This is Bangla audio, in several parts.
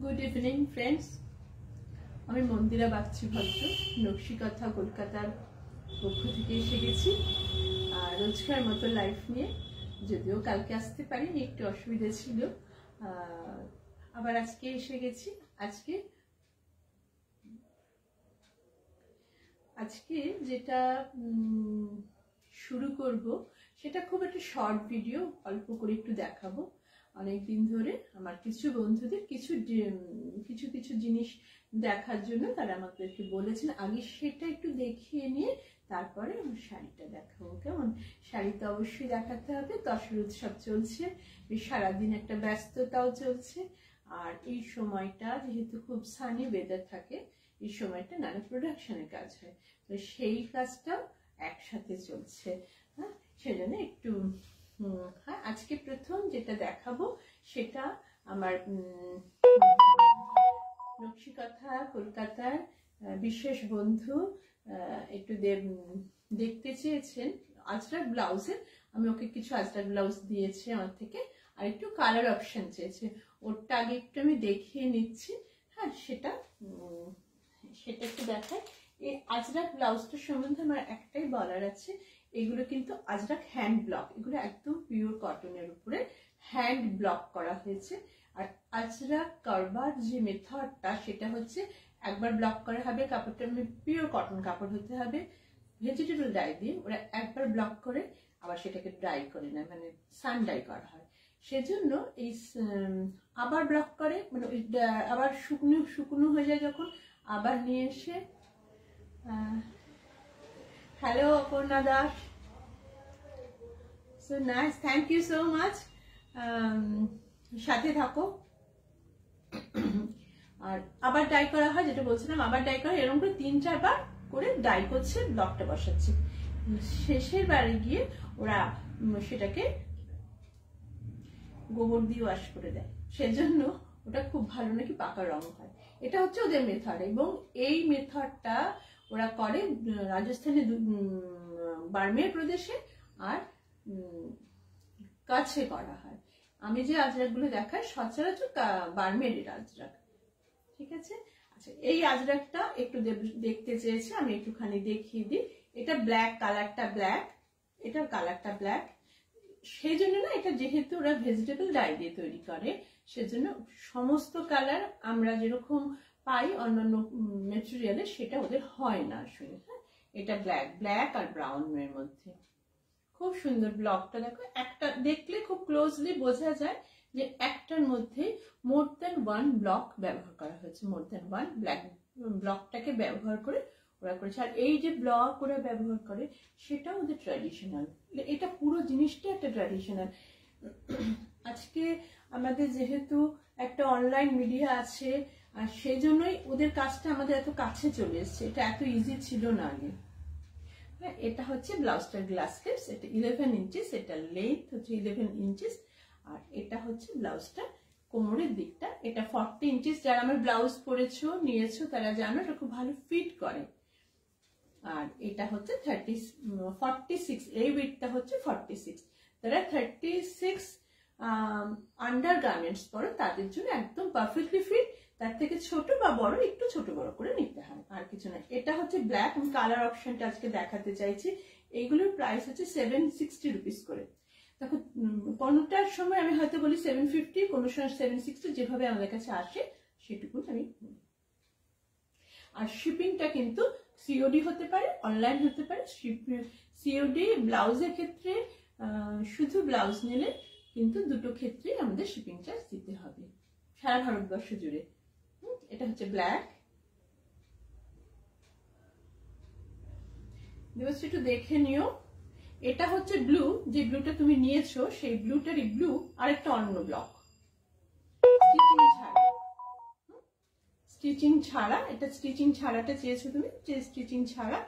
গুড ইভিনিং ফ্রেন্ডস, আমি মন্দিরা বাগচি ভদ্র নকশিকথা কলকাতার পক্ষ থেকে এসে গেছি। আর রোজকার মতো লাইফ নিয়ে, যদিও কালকে আসতে পারিনি, একটু অসুবিধা ছিল, আবার আজকে এসে গেছি। আজকে যেটা শুরু করব সেটা খুব একটা শর্ট ভিডিও, অল্প করে একটু দেখাবো। অনেকদিন ধরে আমার কিছু বন্ধুদের কিছু জিনিস দেখার জন্য তারা আমাদেরকে বলেছেন, আগে সেটা একটু দেখিয়ে নিয়ে তারপরে আমার শাড়িটা দেখাবো। কেমন? শাড়ি তো অবশ্যই দেখাতে হবে, দশরা উৎসব চলছে, সারাদিন একটা ব্যস্ততাও চলছে। আর এই সময়টা যেহেতু খুব সানি ওয়েদার থাকে, এই সময়টা নানা প্রোডাকশনের কাজ হয়, তো সেই কাজটাও একসাথে চলছে। হ্যাঁ, সেজন্য একটু হ্যাঁ, আজকে প্রথম যেটা দেখাবো সেটা আমার নকশিকথা কলকাতার বিশেষ বন্ধু একটু দেখতে চেয়েছেন আজরাক ব্লাউজের। আমি ওকে কিছু আজরাক ব্লাউজ দিয়েছি আমার থেকে, আর একটু কালার অপশন চেয়েছে, ওরটা আগে একটু আমি দেখিয়ে নিচ্ছি। হ্যাঁ, সেটা একটু দেখাই। এই আজরাক ব্লাউজটার সম্বন্ধে আমার একটাই বলার আছে, এগুলো কিন্তু আজরাক হ্যান্ড ব্লক, এগুলো একদম পিওর কটনের উপরে হ্যান্ড ব্লক করা হয়েছে। আর আজরাক করবার যে মেথডটা সেটা হচ্ছে, একবার ব্লক করা হবে, কাপড়টা পিওর কটন কাপড় হতে হবে, ভেজিটেবল ডাই দিয়ে ওরা একবার ব্লক করে আবার সেটাকে ড্রাই করে নেয়, মানে সান ডাই করা হয়। সেজন্য এই আবার ব্লক করে, মানে আবার শুকনো হয়ে যায় যখন, আবার নিয়ে এসে hello Aparna Das, so nice, thank you so much, সাথে থাকো। আর আবার ডাই করা হয়, যেটা বলছিলাম, আবার ডাই করা, এরকম করে 3-4 বার করে ডাই করছে, ব্লকটা বসাচ্ছে। শেষের বারে গিয়ে ওরা সেটাকে গোবর দিয়ে ওয়াশ করে দেয়, সেজন্য ওটা খুব ভালো নাকি পাকা রং হয়। এটা হচ্ছে ওদের মেথড, এবং এই মেথডটা ওরা করে রাজস্থানে, বার্মের প্রদেশে আর কাছে করা হয়। আমি যে আজরাকগুলো দেখাই সচরাচর বার্মের আজরাক, ঠিক আছে? আচ্ছা, এই আজরাকটা একটু দেখতে চেয়েছে, আমি একটুখানি দেখিয়ে দিই। এটা ব্ল্যাক, কালারটা ব্ল্যাক, এটার কালারটা ব্ল্যাক। সেই জন্য না, এটা যেহেতু ওরা ভেজিটেবল ডাই দিয়ে তৈরি করে, সেজন্য সমস্ত কালার আমরা যেরকম পাই অন্যান্য ম্যাটেরিয়ালে সেটা ওদের হয় না আসলে। হ্যাঁ, এটা ব্ল্যাক আর ব্রাউনের মধ্যে খুব সুন্দর। ব্লকটা দেখো, একটা দেখলে খুব ক্লোজলি বোঝা যায় যে একটার মধ্যে মোর দ্যান 1 ব্লক ব্যবহার করা হয়েছে, মোর দ্যান 1 ব্লকটাকে ব্যবহার করে ওরা করেছে। আর এই যে ব্লক ওরা ব্যবহার করে সেটা ওদের ট্র্যাডিশনাল, এটা পুরো জিনিসটা একটা ট্র্যাডিশনাল। আজকে আমাদের যেহেতু একটা অনলাইন মিডিয়া আছে, আর সেই জন্যই ওদের কাজটা আমাদের এত কাছে চলে এসছে, এটা এত ইজি ছিল না আগে। এটা হচ্ছে ব্লাউজটার গ্লাস স্লিভস, এটা 11 ইঞ্চিস, এটা লেন্থ হচ্ছে 11 ইঞ্চিস, আর এটা হচ্ছে ব্লাউজটা কোমরের দিকটা, এটা 40 ইঞ্চিস। যারা আমার ব্লাউজ পরেছো নিয়েছো তারা জানো এটা খুব ভালো ফিট করে। আর এটা হচ্ছে 46, এই উইডথটা হচ্ছে 46। তারা 36 আন্ডার গার্মেন্টস পরো, তাদের জন্য একদম পারফেক্টলি ফিট। তার থেকে ছোট বা বড় একটু ছোট বড় করে নিতে হয়, আর কিছু না। এটা হচ্ছে ব্ল্যাক, আমি কালার অপশনটা আজকে দেখাতে চাইছি। এইগুলোর প্রাইস হচ্ছে 760 রুপিস করে। দেখো, কোনটার সময় আমি হয়তো বলি 750, কোন সময় 760, যেভাবে আমাদের কাছে আসে সেটুকু আমি। আর শিপিংটা কিন্তু সিওডি হতে পারে, অনলাইন হতে পারে। সিওডি ব্লাউজের ক্ষেত্রে, শুধু ব্লাউজ নিলে কিন্তু দুটো ক্ষেত্রে আমাদের শিপিং চার্জ দিতে হবে সারা ভারতবর্ষ জুড়ে। এটা হচ্ছে ব্ল্যাক, একটু দেখে নিও। এটা হচ্ছে ব্লু, যে ব্লুটা তুমি নিয়েছো সেই ব্লুটারই ব্লু, আর একটা অন্য ব্লক, স্টিচিং ছাড়া। এটা স্টিচিং ছাড়াটা চেয়েছো তুমি, যে স্টিচিং ছাড়া।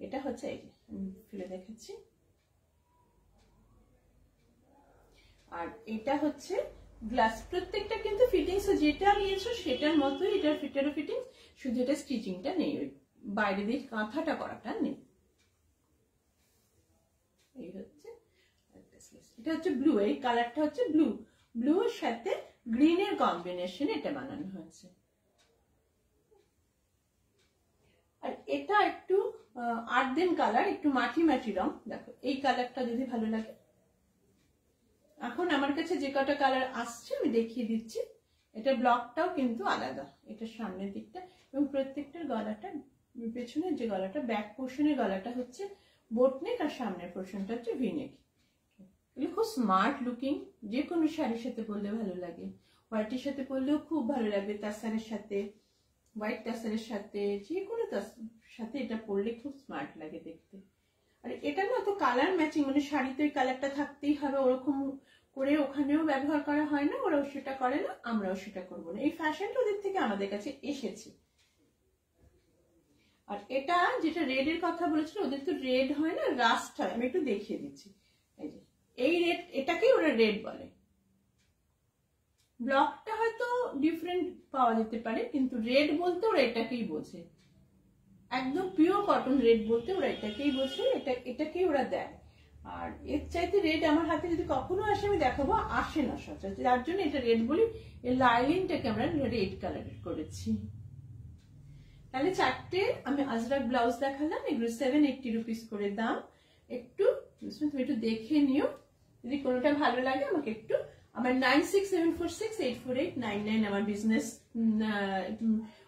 এটা হচ্ছে, এই যে আমি খুলে দেখাচ্ছি। আর এটা হচ্ছে গ্লাস। প্রত্যেকটা কিন্তু ফিটিংস যেটা নিয়েছো সেটার মতোই, এটার ফিটারও ফিটিংস, শুধু এটা স্টিচিংটা নেই, ওই বাইরে দিয়ে কাঁথাটা করাটা নেই। এই হচ্ছে এটা হচ্ছে ব্লু, এই কালারটা হচ্ছে ব্লু। ব্লু এর সাথে গ্রিনের কম্বিনেশন এটা বানানো হয়েছে। আর এটা একটু আর্দেন কালার, একটু মাটি মাটি রং। দেখো এই কালারটা যদি ভালো লাগে, এখন আমার কাছে যে কটা কালার আসছে আমি দেখিয়ে দিচ্ছি। এটা ব্লকটাও কিন্তু আলাদা, এটা সামনের দিকটা, এবং প্রত্যেকটার গলাটা, পেছনের যে গলাটা, ব্যাক পোর্শনের গলাটা হচ্ছে বোটনেক, আর সামনের পোর্শনটা হচ্ছে ভিনেক। এগুলো খুব স্মার্ট লুকিং, যে কোনো শাড়ির সাথে পরলে ভালো লাগে, হোয়াইটের সাথে পরলেও খুব ভালো লাগবে, তাসারের সাথে, হোয়াইট তাসারের সাথে, যে কোনো সাথে এটা পরলে খুব স্মার্ট লাগে দেখতে। আর এটা না তো কালার ম্যাচিং, মানে শাড়িতে ওই কালারটা থাকতেই হবে ওরকম করে ওখানেও ব্যবহার করা হয় না, ওরাও সেটা করে না, আমরাও সেটা করবো না। এই ফ্যাশনটা ওদের থেকে আমাদের কাছে এসেছে। আর এটা যেটা রেড এর কথা বলেছিল, ওদের তো রেড হয় না, রাস্ট হয়। আমি একটু দেখিয়ে দিচ্ছি, এই যে এই রেড, এটাকেই ওরা রেড বলে। ব্লকটা হয়তো ডিফারেন্ট পাওয়া যেতে পারে, কিন্তু রেড বলতে ওরা এটাকেই বোঝে। একদম পিওর কটন রেড বলতে ওরা এটাকেই বোঝে, এটাকেই ওরা দেয়। আর এর চাইতে রেড আমার হাতে যদি কখনো আসে আমি দেখাবো, আসে না সচরাচর, যার জন্য এটা রেড বলি। এই লাইলিনটাকে আমরা রেড কালার করেছি। তাহলে চারটে আমি আজরাক ব্লাউজ দেখালাম, এগুলো 780 রুপিস করে দাম। একটু তুমি একটু দেখে নিও, যদি কোনোটা ভালো লাগে আমাকে একটু, আমার 9674684899 আমার বিজনেস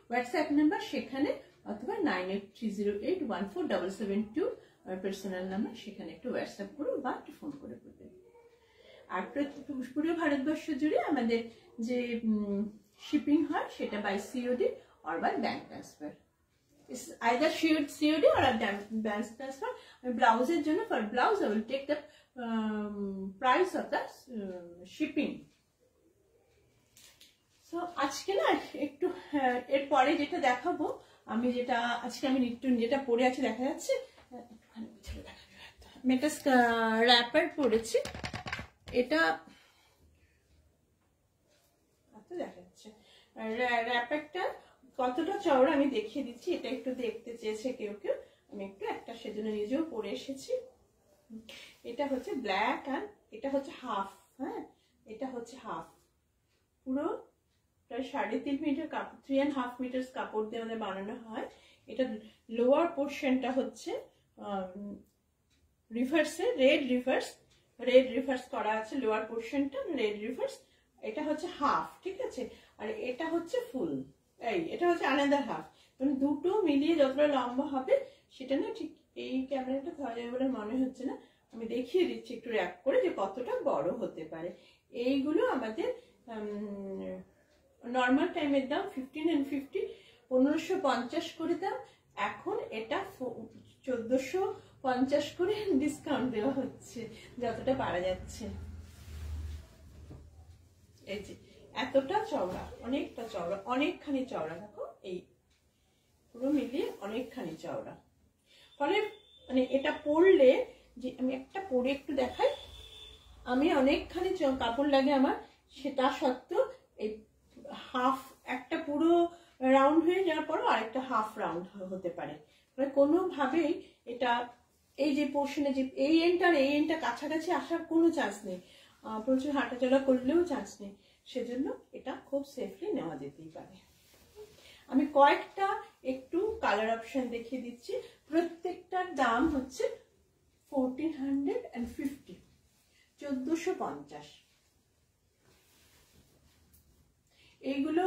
হোয়াটসঅ্যাপ নাম্বার, সেখানে, অথবা 9830814772 আমার পার্সোনাল নাম্বার, সেখানে একটু হোয়াটসঅ্যাপ করো বা একটু ফোন করে বলবে। আর পুরো ভারতবর্ষ জুড়ে আমাদের যে শিপিং হয় সেটা by COD or by bank transfer. It's either COD or a bank transfer. Blouse এর জন্য, for blouse I will take the price of the shipping. So আজকে না একটু এরপরে যেটা দেখাবো, আমি যেটা আজকে আমি একটু যেটা পরে আছি দেখা যাচ্ছে, আমি একটা র্যাপার পরেছি, এটা দেখা যাচ্ছে। র্যাপারটা কতটা চওড়া আমি দেখিয়ে দিচ্ছি, এটা একটু দেখতে চেয়েছে কেউ কেউ, আমি একটু একটা সেজন্য নিজেও পরে এসেছি। এটা হচ্ছে ব্ল্যাক, আর এটা হচ্ছে হাফ। হ্যাঁ, এটা হচ্ছে হাফ, পুরো প্রায় 3.5 মিটার কাপড়, 3.5 মিটার কাপড় দিয়ে আমাদের বানানো হয়। এটা লোয়ার পোর্শনটা হচ্ছে রিভার্সে, রেড রিভার্স করা আছে, লোয়ার পোর্শনটা রেড রিভার্স। এটা হচ্ছে হাফ, ঠিক আছে, আর এটা হচ্ছে ফুল, এটা হচ্ছে আনাদার হাফ। মানে দুটো মিলিয়ে যতটা লম্বা হবে সেটা না, ঠিক এই ক্যামেরাটা ধরা যাবে বলে মনে হচ্ছে না, আমি দেখিয়ে দিচ্ছি একটু র্যাপ করে যে কতটা বড় হতে পারে। এইগুলো আমাদের নর্মাল টাইমের দাম 1550, 1550 করে দাম। এখন এটা 1450 করে ডিসকাউন্ট দেওয়া হচ্ছে, যতটা পারা যাচ্ছে। এই যে এতটা চওড়া, অনেকটা চওড়া, অনেকখানি চওড়া, দেখো এই পুরো মিলিয়ে অনেকখানি চওড়া। ফলে মানে এটা পরলে, যে আমি একটা পরে একটু দেখাই, আমি অনেকখানি কাপড় লাগে আমার, সেটা সত্ত্বেও এই হাফ, একটা পুরো রাউন্ড হয়ে যাওয়ার পরও আরেকটা হাফ রাউন্ড হতে পারে, মানে কোনোভাবেই এটা এই যে পোর্শনে যে এই এন্ডটা আর এই এন্ডটা কাছাকাছি আসার কোনো চান্স নেই, প্রচুর হাঁটাচলা করলেও চান্স নেই, সেজন্য এটা খুব সেফলি নেওয়া যেতেই পারে। আমি কয়েকটা একটু কালার অপশন দেখিয়ে দিচ্ছি, প্রত্যেকটার দাম হচ্ছে 1450, 1450। এইগুলো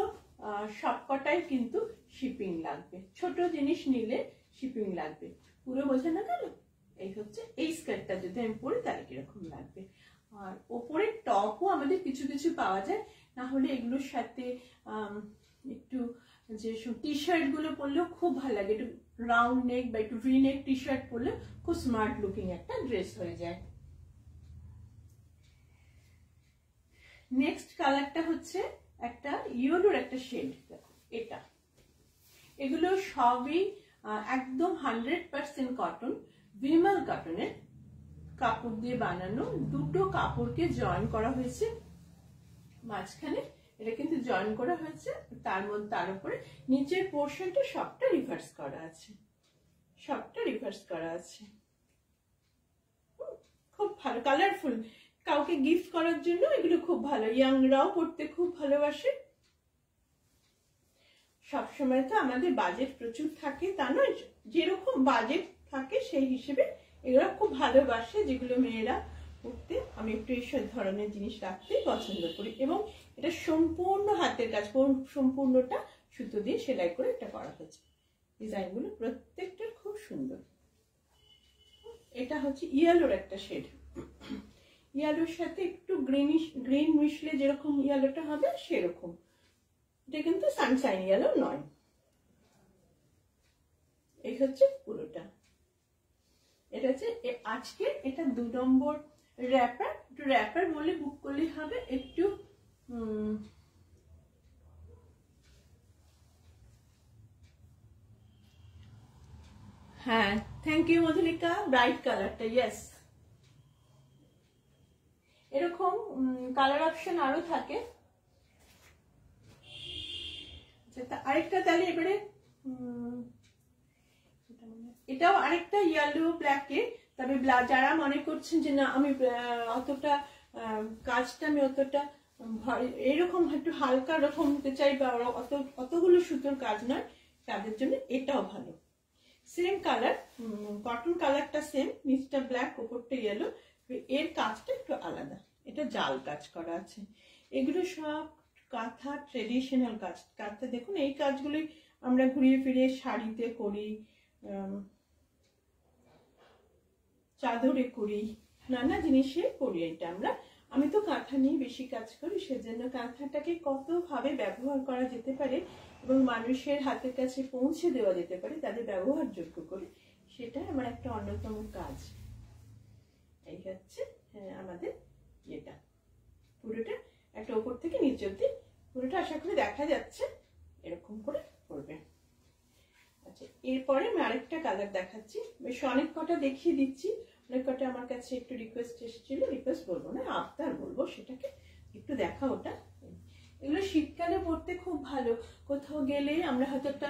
সবকটাই কিন্তু শিপিং লাগবে, ছোট জিনিস নিলে শিপিং লাগবে। পুরো বোঝা না গেল? এই হচ্ছে এই স্কার্টটা যদি আমি পরি তাহলে কিরকম লাগবে। আর ওপরে টপও আমাদের কিছু কিছু পাওয়া যায়, না হলে এগুলোর সাথে একটু যে টি শার্ট গুলো পরলেও খুব ভালো লাগে, একটু রাউন্ড নেক বা একটু ভি নেক টি শার্ট পরলে খুব স্মার্ট লুকিং একটা ড্রেস হয়ে যায়। নেক্সট কালারটা হচ্ছে একটা ইয়েলোর একটা শেড, দেখো এটা। এগুলো সবই একদম 100% কটন, ভিমাল কটনের কাপড় দিয়ে বানানো। দুটো কাপড়কে জয়েন করা হয়েছে মাঝখানে, এটা কিন্তু জয়েন করা হয়েছে, তার উপরে নিচের পোর্শনটা সবটা রিভার্স করা আছে, সবটা রিভার্স করা আছে। খুব ভালো কালারফুল, কাউকে গিফট করার জন্য এগুলো খুব ভালো, ইয়াংরাও পড়তে খুব ভালোবাসে। সবসময় তো আমাদের বাজেট প্রচুর থাকে তা নয়, যেরকম বাজেট থাকে সেই হিসেবে এগুলো খুব ভালোবাসে, যেগুলো মেয়েরা পড়তে। আমি একটু এই ধরনের জিনিস রাখতে পছন্দ করি। এবং এটা সম্পূর্ণ হাতের কাজ, সম্পূর্ণটা সুতো দিয়ে সেলাই করে এটা করা হয়েছে। ডিজাইনগুলো প্রত্যেকটার খুব সুন্দর। এটা হচ্ছে ইয়েলোর একটা শেড, ইয়েলোর সাথে একটু গ্রিন মিশলে যেরকম ইয়েলোটা হবে সেরকম। এটা কিন্তু সানশাইন ইয়েলো নয়। এই হচ্ছে পুরোটা। এটা হচ্ছে আজকে এটা 2 নম্বর র্যাপার। একটু র্যাপার বলে বুক করলেই হবে। একটু হ্যাঁ, থ্যাংক ইউ মধুলিকা। ব্রাইট কালারটা, ইয়েস। এরকম কালার অপশন আরো থাকে। আরেকটা তাহলে এবারে এটাও আরেকটা ইয়েলো ব্ল্যাকে। তবে যারা মনে করছেন যে না আমি অতটা কাজটা আমি অতটা এরকম একটু হালকা রকম নিতে চাই বা অতগুলো সুতোর কাজ নয়, তাদের জন্য এটাও ভালো। সেম কালার, কটন কালারটা সেম, নিচটা ব্ল্যাক ওপরটা ইয়েলো, এর কাজটা একটু আলাদা। এটা জাল কাজ করা আছে। এগুলো সব কাঁথা ট্রেডিশনাল কাজ। কাঁথা দেখুন এই কাজগুলি আমরা ঘুরিয়ে ফিরিয়ে শাড়িতে করি, চাদরে করি, নানা জিনিসে করি এটা আমরা। আমি তো কাঁথা নিয়ে বেশি কাজ করি, সেজন্য কাঁথাটাকে কতভাবে ব্যবহার করা যেতে পারে এবং মানুষের হাতের কাছে পৌঁছে দেওয়া যেতে পারে, তাদের ব্যবহারযোগ্য করে, সেটা আমার একটা অন্যতম কাজ। এই হচ্ছে আমাদের এটা পুরোটা একটা ওপর থেকে নিচ অব্দি পুরোটা আশা করি দেখা যাচ্ছে। এরকম করে করবে। আচ্ছা, এরপরে আমি আরেকটা কালার দেখাচ্ছি। বেশ অনেক কটা দেখিয়ে দিচ্ছি। অনেক কটা আমার কাছে একটু রিকোয়েস্ট এসেছিল, রিকোয়েস্ট বলবো না, আবদার বলবো, সেটাকে একটু দেখা। ওটা এগুলো শীতকালে পরতে খুব ভালো। কোথাও গেলে আমরা হয়তো একটা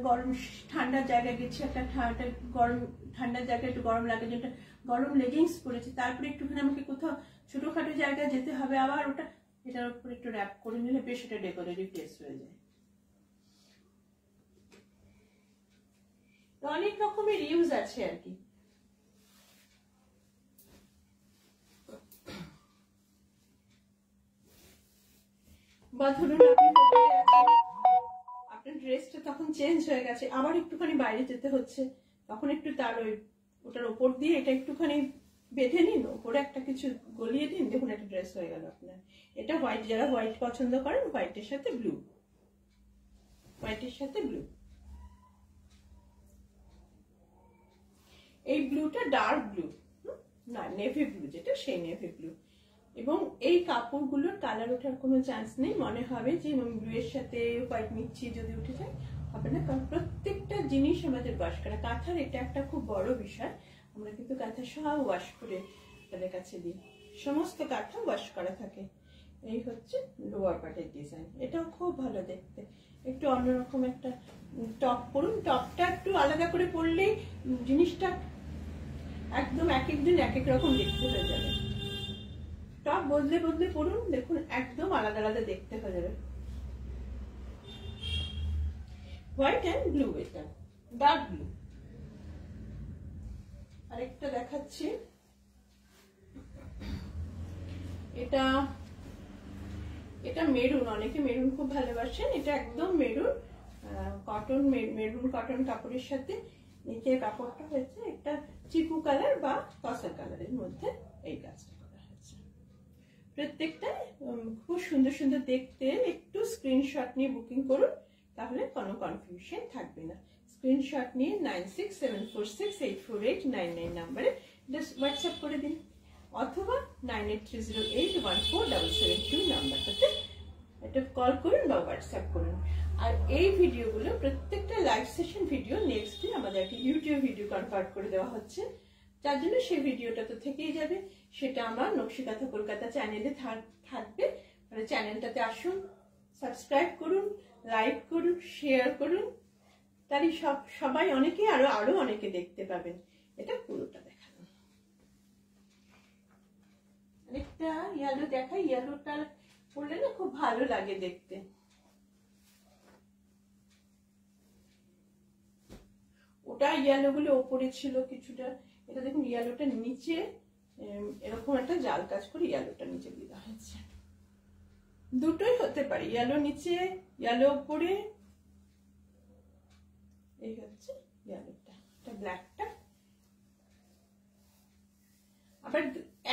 গরম ঠান্ডা জায়গায় গেছি, একটা গরম ঠান্ডার জায়গায় একটু গরম লাগে, যেটা গরম লেগিংস পরেছি, তারপরে একটুখানি আমাকে কোথাও ছোটখাটো জায়গায় যেতে হবে, আবার ওটা এটার উপর একটু র্যাপ করে নিলে বেশ এটা ডেকোরেটিভ টেস্ট হয়ে যায়। তো অনেক রকমের ইউজ আছে আর কি। বা ধরুন আপনার ড্রেসটা তখন চেঞ্জ হয়ে গেছে, আবার একটুখানি বাইরে যেতে হচ্ছে, তখন একটু তার ওটার ওপর দিয়ে এটা একটুখানি বেঁধে নিন, ওপরে একটা কিছু গলিয়ে দিন, দেখুন একটা ড্রেস হয়ে গেল আপনার। এটা হোয়াইট, যারা হোয়াইট পছন্দ করেন, হোয়াইটের সাথে ব্লু, হোয়াইটের সাথে ব্লু। এই ব্লুটা ডার্ক ব্লু, না নেভি ব্লু, যেটা সেই নেভি ব্লু। এবং এই কাপড়গুলোর কালার ওঠার কোনো চান্স নেই। মনে হবে যে ব্লু এর সাথে হোয়াইট মিক্সি যদি উঠে যায়, হবে না, কারণ প্রত্যেকটা জিনিস আমাদের ওয়াশ করা। কাঁথার এটা একটা খুব বড় বিষয়। আমরা কিন্তু কাঁথা সব ওয়াশ করে তাদের কাছে দিই, সমস্ত কাঁথা ওয়াশ করা থাকে। এই হচ্ছে লোয়ার পার্টের ডিজাইন। এটাও খুব ভালো দেখতে। একটু অন্যরকম একটা টপ পরুন, টপটা একটু আলাদা করে পরলেই জিনিসটা একদম এক এক দিন এক এক রকম দেখতে হয়ে যাবে। টপ বদলে বদলে পরুন, দেখুন একদম আলাদা আলাদা দেখতে হয়ে যাবে। হোয়াইট অ্যান্ড ব্লু, এটা ডার্ক ব্লু। আরেকটা দেখাচ্ছি, এটা এটা মেরুন। অনেকে মেরুন খুব ভালোবাসেন। এটা একদম মেরুন কটন, মেরুন কটন কাপড়ের সাথে নিচের কাপড়টা হয়েছে একটা চিকু কালার বা তসর কালারের মধ্যে এই কাজটা করা হয়েছে। প্রত্যেকটা খুব সুন্দর সুন্দর দেখতে। একটু স্ক্রিনশট নিয়ে বুকিং করুন, তাহলে কোনো কনফিউশন থাকবে না। স্ক্রিনশট নিয়ে 9674684899 নাম্বারে হোয়াটসঅ্যাপ করে দিন, অথবা 9830814772 নাম্বারটাতে এটা কল করুন বা হোয়াটসঅ্যাপ করুন। আর এই ভিডিওগুলো প্রত্যেকটা লাইভ সেশন ভিডিও নেক্সট দিন আমাদের একটা ইউটিউব ভিডিও কনভার্ট করে দেওয়া হচ্ছে, যার জন্য সেই ভিডিওটা তো থেকেই যাবে। সেটা আমার নকশিকাঁথা কলকাতা চ্যানেলে থাকবে। মানে চ্যানেলটাতে আসুন, সাবস্ক্রাইব করুন, লাইক করুন, শেয়ার করুন, তারই সবাই অনেকে আরো অনেকে দেখতে পাবেন। এটা পুরোটা দেখানো। দেখাই, ইয়েলোটা পরলে না খুব ভালো লাগে দেখতে। ওটা ইয়েলো গুলো ওপরে ছিল কিছুটা, এটা দেখুন ইয়েলোটা নিচে এরকম একটা জাল কাজ করে ইয়েলোটা নিচে দেওয়া হয়েছে। দুটোই হতে পারে, ইয়েলো নিচে ইয়েলো উপরে। এই হচ্ছে ইয়েলোটা, এটা ব্ল্যাকটা। আবার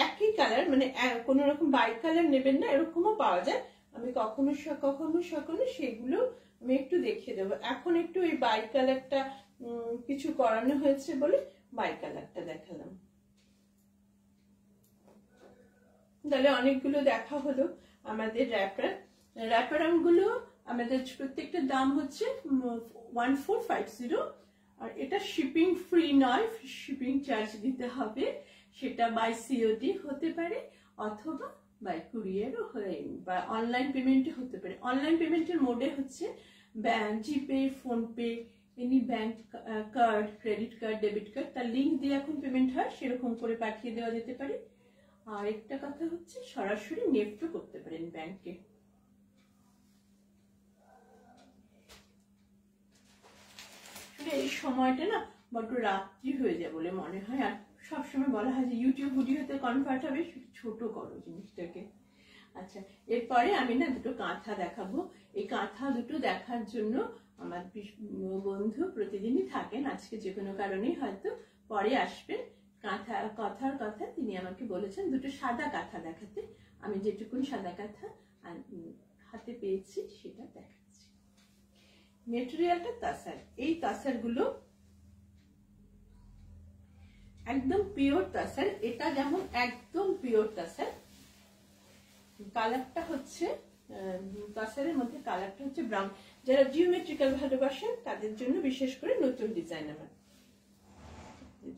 একই কালার মানে কোন রকম বাই কালার নেবেন না, এরকমও পাওয়া যায়। আমি কখনো কখনো সেগুলো আমি একটু দেখিয়ে দেবো। এখন একটু ওই বাই কালারটা কিছু করানো হয়েছে বলে বাই কালারটা দেখালাম। তাহলে অনেকগুলো দেখা হলো আমাদের র্যাপার গুলো। আমাদের প্রত্যেকটা দাম হচ্ছে 1450, আর এটা শিপিং ফ্রি নয়, শিপিং চার্জ দিতে হবে। সেটা বাই সিওডি হতে পারে অথবা বাই কুরিয়ারও বা অনলাইন পেমেন্টে হতে পারে। অনলাইন পেমেন্টের মোডে হচ্ছে GPay, PhonePe, any bank card, credit card, debit card, তার লিঙ্ক দিয়ে এখন পেমেন্ট হয়, সেরকম করে পাঠিয়ে দেওয়া যেতে পারে। আর একটা কথা হচ্ছে সরাসরি নেফটও করতে পারেন ব্যাংকে। এই সময়টা না বড্ড রাত্রি হয়ে যায় বলে মনে হয়, আর সবসময় বলা হয় যে ইউটিউব ভিডিওতে কনভার্ট হবে, ছোট করো জিনিসটাকে। আচ্ছা, এরপরে আমি না দুটো কাঁথা দেখাবো। এই কাঁথা দুটো দেখার জন্য আমার বন্ধু প্রতিদিনই থাকেন, আজকে যে কোনো কারণেই হয়তো পরে আসবেন। কথার কথা তিনি আমাকে বলেছেন দুটো সাদা কাঁথা দেখাতে। আমি যেটুকুন সাদা কাঁথা হাতে পেয়েছি সেটা দেখাচ্ছি। মেটেরিয়ালটা তাসার। এই তাসার গুলো একদম পিওর তাসার। এটা যেমন একদম পিওর তাসার, কালারটা হচ্ছে তাসারের মধ্যে কালারটা হচ্ছে ব্রাউন। যারা জিওমেট্রিক্যাল ভালোবাসেন তাদের জন্য বিশেষ করে নতুন ডিজাইন। আমার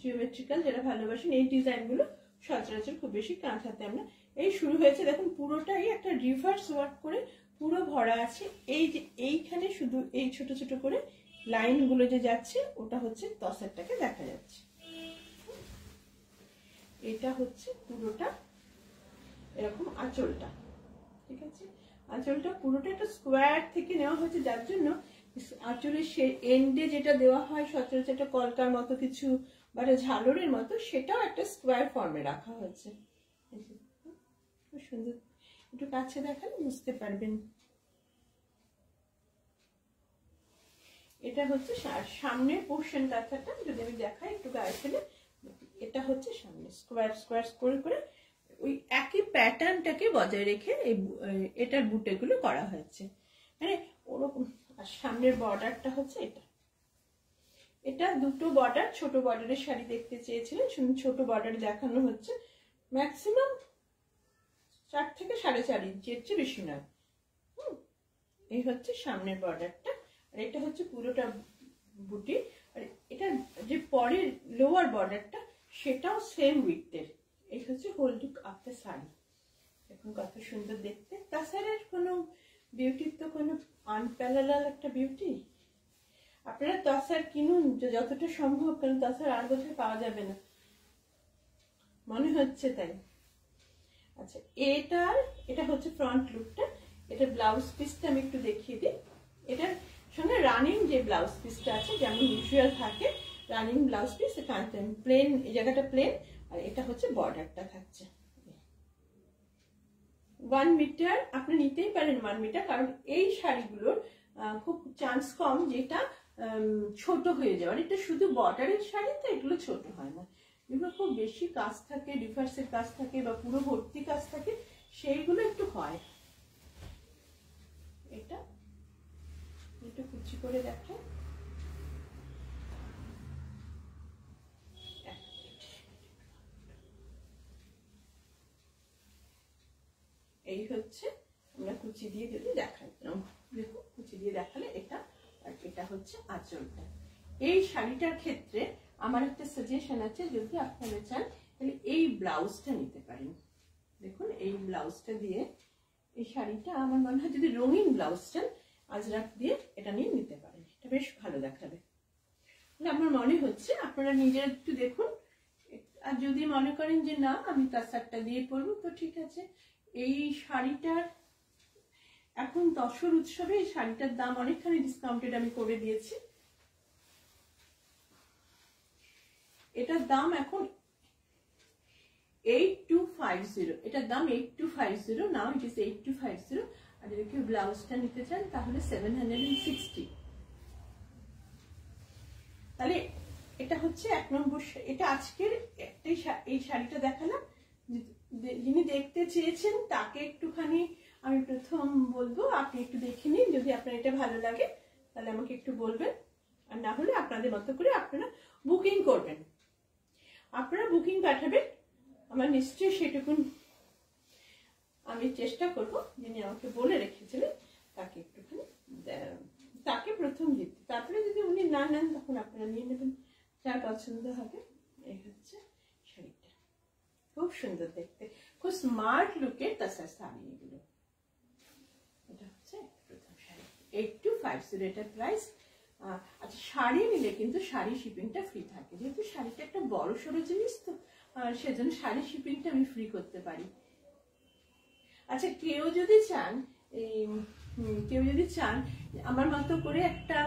জিওমেট্রিক্যাল যারা ভালোবাসেন এই ডিজাইন গুলো সচরাচর খুব বেশি কাঁথাতে আমরা। এই শুরু হয়েছে দেখুন, পুরোটাই একটা রিভার্স ওয়ার্ক করে পুরো ভরা আছে। এই যে এইখানে শুধু এই ছোট ছোট করে লাইন গুলো যে যাচ্ছে ওটা হচ্ছে তসরটাকে দেখা যাচ্ছে। এটা হচ্ছে পুরোটা এরকম আঁচলটা, ঠিক আছে। আঁচলটা পুরোটা একটা স্কোয়ার থেকে নেওয়া হয়েছে, যার জন্য আঁচলের সে এন্ডে যেটা দেওয়া হয় সচরাচর একটা কলকার মতো কিছু বা ঝালরের মতো, সেটাও একটা স্কোয়ার ফর্মে রাখা হয়েছে। খুব সুন্দর, একটু কাছে দেখালে বুঝতে পারবেন। এটা হচ্ছে সামনের পোর্শন কাঁথাটা, যদি আমি দেখাই একটু গায়ে ফেলে, এটা হচ্ছে সামনে স্কোয়ার স্কোয়ার করে করে ওই একই প্যাটার্নটাকে বজায় রেখে এটার বুটেগুলো করা হয়েছে, মানে ওরকম। আর সামনের বর্ডারটা হচ্ছে এটা। এটা দুটো বর্ডার, ছোট বর্ডারের শাড়ি দেখতে চেয়েছিলেন, ছোট বর্ডার দেখানো হচ্ছে। ম্যাক্সিমাম 4 থেকে 4.5 ইঞ্চি, এর চেয়ে বেশি নয়। এই হচ্ছে সামনের বর্ডারটা, আর এটা হচ্ছে পুরোটা বুটি। আর এটা যে পরের লোয়ার বর্ডারটা সেটাও সেম উইথের। এই হচ্ছে whole look of the sari. এখন কত সুন্দর দেখতে। তাছাড়া কোনো বিউটির তো কোনো আনপ্যারালাল একটা বিউটি। আপনারা তসার কিনুন যতটা সম্ভব, কারণ তসার আর বছর পাওয়া যাবে না মনে হচ্ছে, তাই। আচ্ছা, এটা হচ্ছে ফ্রন্ট লুকটা। এটা ব্লাউজ পিসটা আমি একটু দেখিয়ে দিই। এটার সঙ্গে রানিং যে ব্লাউজ পিসটা আছে, যেমন ইউজুয়াল থাকে রানিং ব্লাউজ পিস, প্লেন, এই জায়গাটা প্লেন, আর এটা হচ্ছে বর্ডারটা থাকছে 1 মিটার। আপনি নিতেই পারেন 1 মিটার, কারণ এই শাড়িগুলোর খুব চান্স কম যেটা ছোট হয়ে যাওয়ার। এটা শুধু বর্ডারের শাড়ি, তো এগুলো ছোট হয় না। এগুলো খুব বেশি কাজ থাকে, রিভার্সের কাজ থাকে বা পুরো ভর্তি কাজ থাকে, সেইগুলো একটু হয়। এটা একটু কুচি করে দেখো। এই হচ্ছে, আমরা কুচি দিয়ে যদি দেখাই, দেখো কুচি দিয়ে দেখালে এটা, আর এটা হচ্ছে আঁচলটা। এই শাড়িটার ক্ষেত্রে আমার একটা সাজেশন আছে, যদি আপনারা চান তাহলে এই ব্লাউজটা নিতে পারেন। দেখুন এই ব্লাউজটা দিয়ে এই শাড়িটা, আমার মনে হয় যদি রঙিন ব্লাউজ চান আজরাক দিয়ে এটা নিয়ে নিতে পারেন, এটা বেশ ভালো দেখাবে। আমার মনে হচ্ছে আপনারা নিজেরা একটু দেখুন। আর যদি মনে করেন যে না আমি তাসারটা দিয়ে পরবো, তো ঠিক আছে, এই শাড়িটার এখন দশর উৎসবে এই শাড়িটার দাম অনেকখানি ডিসকাউন্টেড আমি করে দিয়েছি। এটার দাম এখন 8250, এটার দাম 8250, নাও ইট ইজ 8250। আর যদি কেউ ব্লাউজটা নিতে চান তাহলে 760। তাহলে এটা হচ্ছে 1 নম্বর। এটা আজকের এই শাড়িটা দেখালাম, যিনি দেখতে চেয়েছেন তাকে একটুখানি আমি প্রথম বলবো আপনি একটু দেখে নিন, যদি আপনার এটা ভালো লাগে তাহলে আমাকে একটু বলবেন, আর না হলে আপনাদের মতো করে আপনারা বুকিং করবেন। আপনারা বুকিং পাঠাবেন, আমার নিশ্চয়ই সেটুকুন আমি চেষ্টা করব। যিনি আমাকে বলে রেখেছিলেন তাকে একটুখানি তাকে প্রথম দিতে, তারপরে যদি উনি না নেন তখন আপনারা নিয়ে নেবেন যার পছন্দ হবে। এই হচ্ছে শাড়িটা, খুব সুন্দর দেখতে, খুব স্মার্ট লুকের তাসার শাড়ি এগুলো। এটা হচ্ছে প্রথম শাড়ি 8250 এটার প্রাইস। আচ্ছা, শাড়ি নিলে কিন্তু শাড়ি শিপিংটা ফ্রি থাকে, যেহেতু শাড়িটা একটা বড় সড়ো জিনিস তো সেজন্য শাড়ি শিপিংটা আমি ফ্রি করতে পারি। আচ্ছা, কেউ যদি চান আমার মতো করে একটা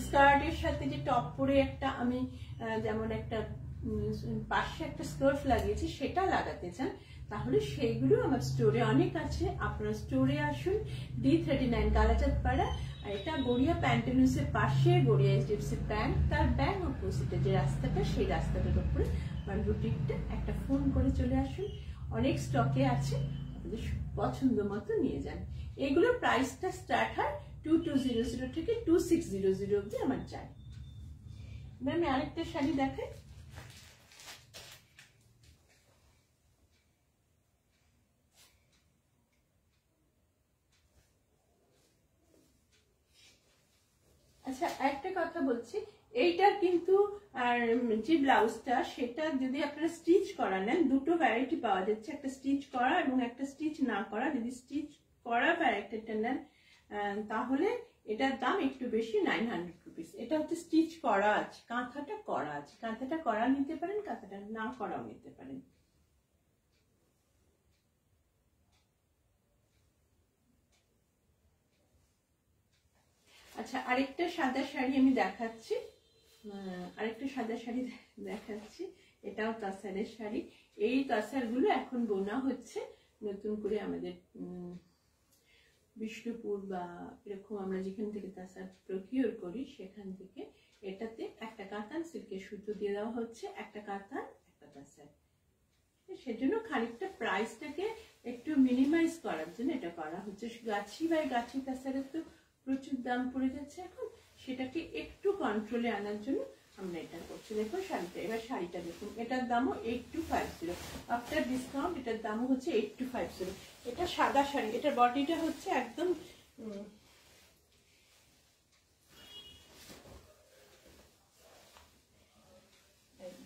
স্কার্টের সাথে যে টপ পরে একটা আমি যেমন একটা পাশে একটা স্কার্ট লাগিয়েছি সেটা লাগাতে চান, তাহলে সেইগুলো আমার স্টোরে অনেক আছে। আপনারা স্টোরে আসুন, D39 কালাচাঁদ পাড়া। এটা গড়িয়া প্যান্টালুন্সের পাশে, গড়িয়া HDFC ব্যাংক, তার ব্যাংক অপোজিটে যে রাস্তাটা, সেই রাস্তাটার উপরে আমার বুটিকটা। একটা ফোন করে চলে আসুন, অনেক স্টকে আছে, আপনাদের পছন্দ মতো নিয়ে যান। এগুলোর প্রাইসটা স্টার্ট হয় 2200 থেকে 2600 অব্দি আমার চাই। আমি আরেকটা শাড়ি দেখাই। আচ্ছা, একটা কথা বলছি, এইটার কিন্তু যে ব্লাউজটা সেটা যদি আপনারা স্টিচ করা নেন, দুটো ভ্যারাইটি পাওয়া যাচ্ছে, একটা স্টিচ করা এবং একটা স্টিচ না করা। যদি স্টিচ করা ভ্যারাইটিটা নেন তাহলে এটার দাম একটু বেশি, 900 রুপিস। এটা হচ্ছে স্টিচ করা আছে, কাঁথাটা করা আছে। কাঁথাটা করা নিতে পারেন, কাঁথাটা না করাও নিতে পারেন। আচ্ছা, আরেকটা সাদা শাড়ি আমি দেখাচ্ছি, এটাও তাসারের শাড়ি। এই তাসারগুলো এখন বোনা হচ্ছে নতুন করে আমাদের বিষ্ণুপুর বা এরকম আমরা যেখান থেকে তাসার প্রকিউর করি সেখান থেকে। এটাতে একটা কাতান সিল্কের সুতো দিয়ে দেওয়া হচ্ছে, একটা কাতান একটা তাসার। সেজন্য খানিকটা প্রাইসটাকে একটু মিনিমাইজ করার জন্য এটা করা হচ্ছে। গাছি তাসারের তো প্রচুর দাম পড়ে যাচ্ছে এখন, সেটাকে একটু কন্ট্রোলে আনার জন্য আমরা এটা করছি। দেখুন শাড়িটা, এবার শাড়িটা দেখুন, এটার দামও 8250, আফটার ডিসকাউন্ট এটার দামও হচ্ছে 8250। এটা সাদা শাড়ি, এটার বডিটা হচ্ছে একদম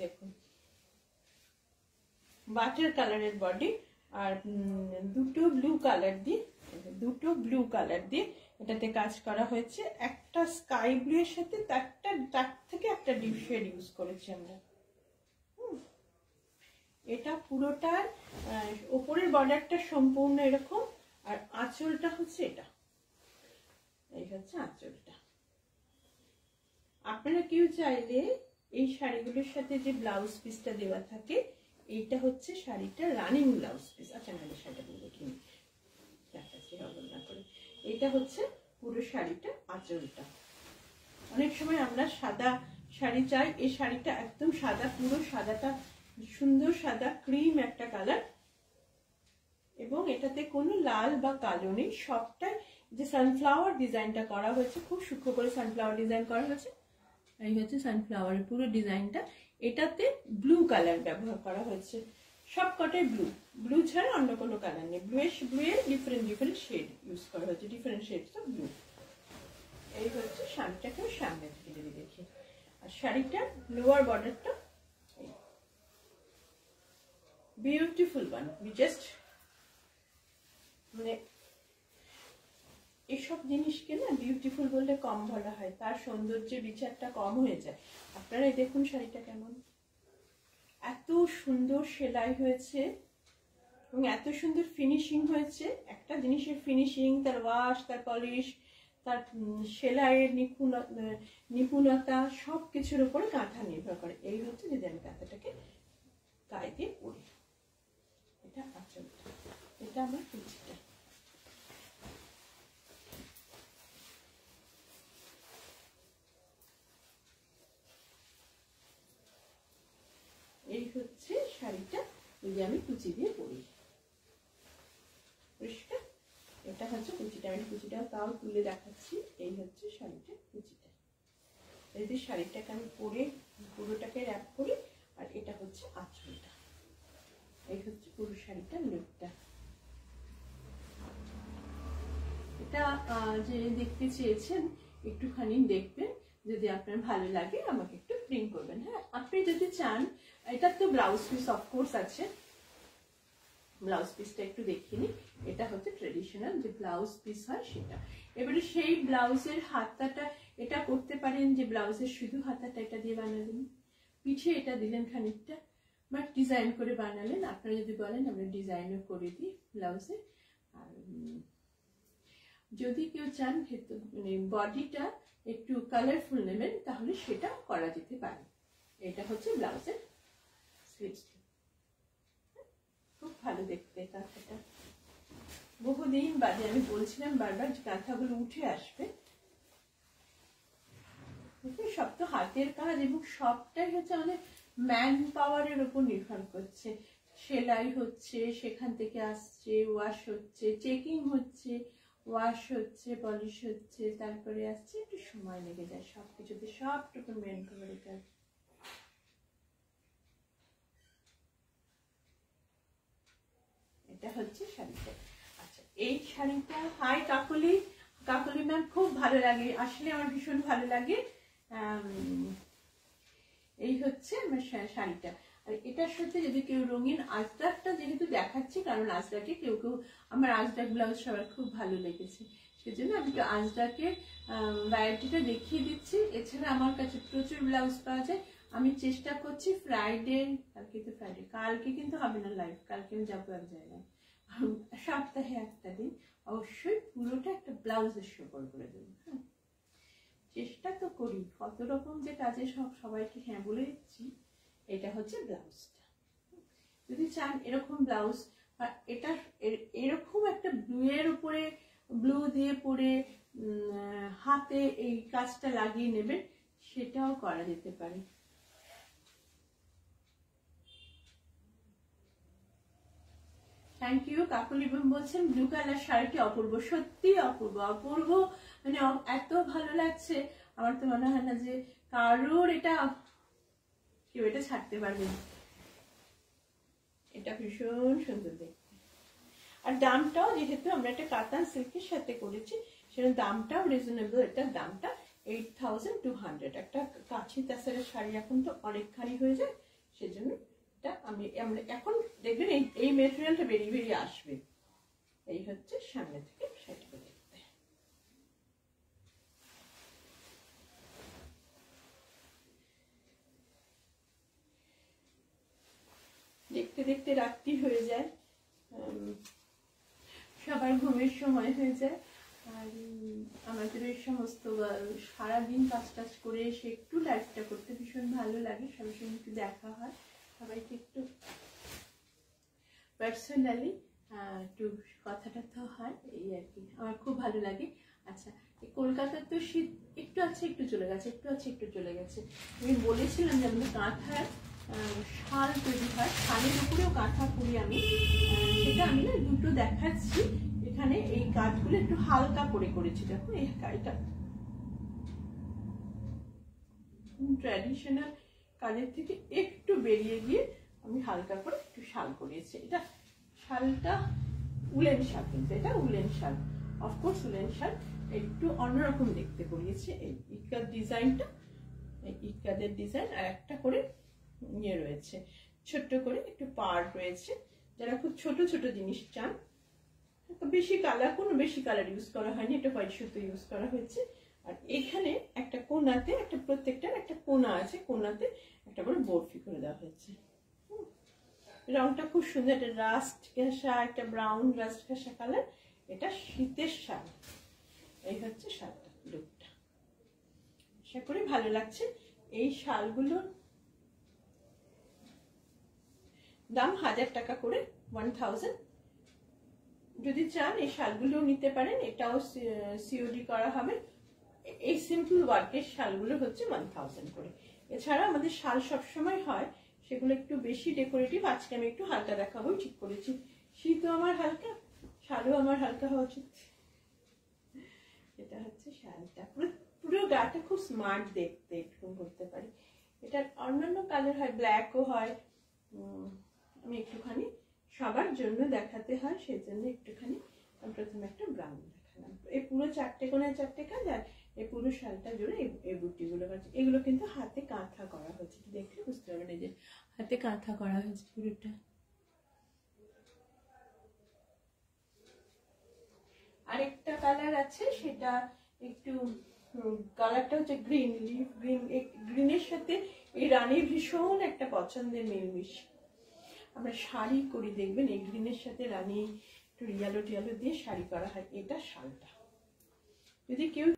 দেখুন বাটার কালারের বডি, আর দুটো ব্লু কালার দিয়ে এটাতে কাজ করা হয়েছে। একটা স্কাই ব্লু এর সাথে তার থেকে একটা ডিপ শেড ইউজ করেছি আমরা। এটা পুরোটার উপরের বর্ডারটা সম্পূর্ণ এরকম, আর আঁচলটা হচ্ছে এটা, এই হচ্ছে আঁচলটা। আপনারা কেউ চাইলে এই শাড়িগুলোর সাথে যে ব্লাউজ পিসটা দেওয়া থাকে, এইটা হচ্ছে শাড়িটা রানিং ব্লাউজ পিস। আচ্ছা, না শাড়িটা দেখিনি, দেখাচ্ছি হবে না করে। এটা হচ্ছে পুরো শাড়িটা আঁচলটা। অনেক সময় আমরা সাদা শাড়ি চাই, এই শাড়িটা একদম সাদা, পুরো সাদাটা সুন্দর সাদা ক্রিম একটা কালার, এবং এটাতে কোনো লাল বা কালো নেই। সবটাই যে সানফ্লাওয়ার ডিজাইনটা করা হয়েছে, খুব সূক্ষ্ম করে সানফ্লাওয়ার ডিজাইন করা হয়েছে। এই হচ্ছে সানফ্লাওয়ারের পুরো ডিজাইনটা। এটাতে ব্লু কালার ব্যবহার করা হয়েছে, সব কটাই ব্লু ছাড়া অন্য কোনো কালার নেই। ব্লু এর ডিফারেন্ট শেড ইউজ করা হয়েছে, ডিফারেন্ট শেডস অফ ব্লু। এই হচ্ছে শাড়িটাকে সামনে থেকে যদি দেখি। আর শাড়িটার লোয়ার বর্ডারটা বিউটিফুল ওয়ান। জাস্ট মানে এইসব জিনিসকে না বিউটিফুল বললে কম বলা হয়, তার সৌন্দর্যের বিচারটা কম হয়ে যায়। আপনারাই দেখুন শাড়িটা কেমন, এত সুন্দর সেলাই হয়েছে, এবং এত সুন্দর ফিনিশিং হয়েছে। একটা জিনিসের ফিনিশিং, তার ওয়াশ, তার পলিশ, তার সেলাইয়ের নিপুণতা সব কিছুর উপরে কাঁথা নির্ভর করে। এই হচ্ছে যদি আমি কাঁথাটাকে গায়ে দিয়ে পরি, এটা আঁচলটা, এটা আমার কুচিটা। এই হচ্ছে শাড়িটা যদি আমি কুচি দিয়ে পরি, পরিষ্কার। এটা হচ্ছে কুচিটা, আমি কুচিটাও তাও তুলে দেখাচ্ছি। এই হচ্ছে শাড়িটা কুচিটা। এই যে শাড়িটাকে আমি পরে পুরোটাকে র্যাপ করি, আর এটা হচ্ছে আঁচলটা। এই হচ্ছে পুরো শাড়িটার লুকটা। এটা যে দেখতে চেয়েছেন একটুখানি দেখবেন, যদি আপনার ভালো লাগে আমাকে একটু প্রিন্ট করবেন। হ্যাঁ, আপনি যদি চান, এটা তো ব্লাউজ পিস অফকোর্স আছে, ব্লাউজ পিসটা একটু দেখিয়ে নিই। এটা হচ্ছে ট্রেডিশনাল যে ব্লাউজ পিস হয় সেটা। এবারে সেই ব্লাউজের হাতাটা এটা করতে পারেন যে ব্লাউজের শুধু হাতাটা এটা দিয়ে বানালেন, পিঠে এটা দিলেন খানিকটা, বা ডিজাইন করে বানালেন। আপনারা যদি বলেন আমরা ডিজাইনও করে দিই ব্লাউজে। আর যদি কেউ চান মানে বডিটা একটু কালারফুল নেবেন, তাহলে সেটা করা যেতে পারে। এটা হচ্ছে ব্লাউজের স্লিভস, খুব ভালো দেখতে কাঁথাটা। বহুদিন বাদে আমি বলছিলাম বারবার যে কাঁথাগুলো উঠে আসবে। সব তো হাতের কাজ, এবং সবটাই হচ্ছে অনেক ম্যান পাওয়ারের উপর নির্ভর করছে। সেলাই হচ্ছে, সেখান থেকে আসছে, ওয়াশ হচ্ছে, চেকিং হচ্ছে, ওয়াশ হচ্ছে, পলিশ হচ্ছে, তারপরে আসছে, একটু সময় লেগে যায় সবকিছুতে, সবটুকু ম্যান পাওয়ারের কাজ। এটা হচ্ছে শাড়িটা। আচ্ছা, এই শাড়িটা, হাই কাকলি, কাকলি ম্যাম, খুব ভালো লাগে, আসলে আমার ভীষণ ভালো লাগে। এই হচ্ছে আমার শাড়িটা। আর এটার সাথে যদি কেউ রঙিন আজরাকটা যেহেতু দেখাচ্ছি, কারণ আজরাকে কেউ কেউ, আমার আজরাক ব্লাউজ সবার খুব ভালো লেগেছে, সেজন্য আমি একটু আজরাকের ভ্যারাইটিটা দেখিয়ে দিচ্ছি। এছাড়া আমার কাছে প্রচুর ব্লাউজ পাওয়া যায়। আমি চেষ্টা করছি ফ্রাইডে, কালকে তো ফ্রাইডে, কালকে কিন্তু হবে না লাইভ, কালকে আমি যাবো এক জায়গায়, সপ্তাহে একটা দিন অবশ্যই পুরোটা একটা ব্লাউজের শো করে দেবো। হ্যাঁ, চেষ্টা তো করি, কত রকম যে কাজে সবাইকে হ্যাঁ বলে দিচ্ছি। এটা হচ্ছে ব্লাউজটা। যদি চান এরকম ব্লাউজ, এটা এরকম একটা ব্লুয়ের উপরে ব্লু দিয়ে পরে হাতে এই কাজটা লাগিয়ে নেবেন, সেটাও করা যেতে পারে। Thank you. কাকুলি বলছেন ব্লু কালার শাড়িটি অপূর্ব, সত্যি অপূর্ব, অপূর্ব, মানে এত ভালো লাগছে। আমার তো মনে হয় না যে কারোর এটা কেউ এটা ছাড়তে পারবে না। এটা ভীষণ সুন্দর দেখতে। আর দামটাও, যেহেতু আমরা একটা কাতান সিল্কের সাথে করেছি, সেটা দামটাও রিজনেবল। এটার দামটা 8200। একটা কাছি তাছাড়া শাড়ি এখন তো অনেকখানি হয়ে যায়, সেজন্য এটা আমরা এখন দেখবেন এই মেটেরিয়ালটা বেরিয়ে বেরিয়ে আসবে। এই হচ্ছে সামনে থেকে শাড়িটা দেখতে। দেখতে দেখতে রাত্রি হয়ে যায়, সবার ঘুমের সময় হয়ে যায়। আর আমাদের এই সমস্ত সারাদিন কাজ টাজ করে এসে একটু লাইফটা করতে ভীষণ ভালো লাগে, সবার সঙ্গে একটু দেখা হয়, সবাইকে একটু পার্সোনালি একটু কথাটা তো হয়, এই আর কি, আমার খুব ভালো লাগে। আচ্ছা, কলকাতার তো শীত একটু আছে একটু চলে গেছে, একটু আছে একটু চলে গেছে। আমি বলেছিলাম যে আমাদের কাঁথার শাল তৈরি হয়, শালের উপরেও কাঁথা করি আমি, সেটা আমি না দুটো দেখাচ্ছি। এখানে এই কাজগুলো একটু হালকা করে করেছি, দেখো এই কাজটা ট্র্যাডিশনাল কাজের থেকে একটু বেরিয়ে গিয়ে আমি হালকা করে একটু শাল করিয়েছি। এটা শালটা উলেন শাল, কিন্তু এটা উলেন শাল, অফকোর্স উলেন শাল, একটু অন্যরকম দেখতে করিয়েছি। এই ইটকার ডিজাইনটা, এই ইটকাদের ডিজাইন, আর একটা করে ইয়ে রয়েছে, ছোট্ট করে একটু পাড় রয়েছে। যারা খুব ছোট ছোট জিনিস চান, বেশি কালার, কোনো বেশি কালার ইউজ করা হয়নি, এটা হোয়াইট সুতো ইউজ করা হয়েছে। আর এখানে একটা কোনাতে, একটা প্রত্যেকটার একটা কোনা আছে, কোনাতে একটা করে বরফি করে দেওয়া হয়েছে। রংটা খুব সুন্দর, একটা রাস্ট ঘেঁষা, একটা ব্রাউন রাস্ট ঘেঁষা কালার। এটা শীতের শাল। এই হচ্ছে শালটা, লুকটা। আশা করি ভালো লাগছে। এই শালগুলোর দাম 1000 টাকা করে, 1000। যদি চান এই শালগুলো নিতে পারেন, এটাও সিওডি করা হবে। এই সিম্পল ওয়ার্কের শালগুলো হচ্ছে 1000 করে। এছাড়া আমাদের শাল সবসময় হয়, সেগুলো একটু বেশি ডেকোরেটিভ। আজকে আমি একটু হালকা দেখাবো, ঠিক করেছি। শীতও আমার হালকা, শালও আমার হালকা হওয়া উচিত। এটা হচ্ছে শালটা, পুরো গাটা খুব স্মার্ট দেখতে, এরকম করতে পারি। এটার অন্যান্য কালার হয়, ব্ল্যাকও হয়। আমি একটুখানি সবার জন্য দেখাতে হয়, সেজন্য একটুখানি প্রথমে একটা ব্রাউন দেখালাম। এই পুরো 4টে কোণে 4টে কাজ, আর এই পুরো শালটা জুড়ে এই বুটিগুলো আছে। এগুলো কিন্তু হাতে কাঁথা করা হয়েছে, দেখলে বুঝতে পারবেন। এই যে হাতে কাঁথা করা হয়েছে পুরোটা। আরেকটা কালার আছে, সেটা একটু কালারটা হচ্ছে গ্রিন, লিফ গ্রিন। গ্রিনের সাথে এই রানীর ভীষণ একটা পছন্দের মিলমিশ। আমরা শাড়ি করি, দেখবেন এই গ্রিনের সাথে রানী একটু রিয়ালো টিয়ালো দিয়ে শাড়ি করা হয়। এটা শালটা। যদি কেউ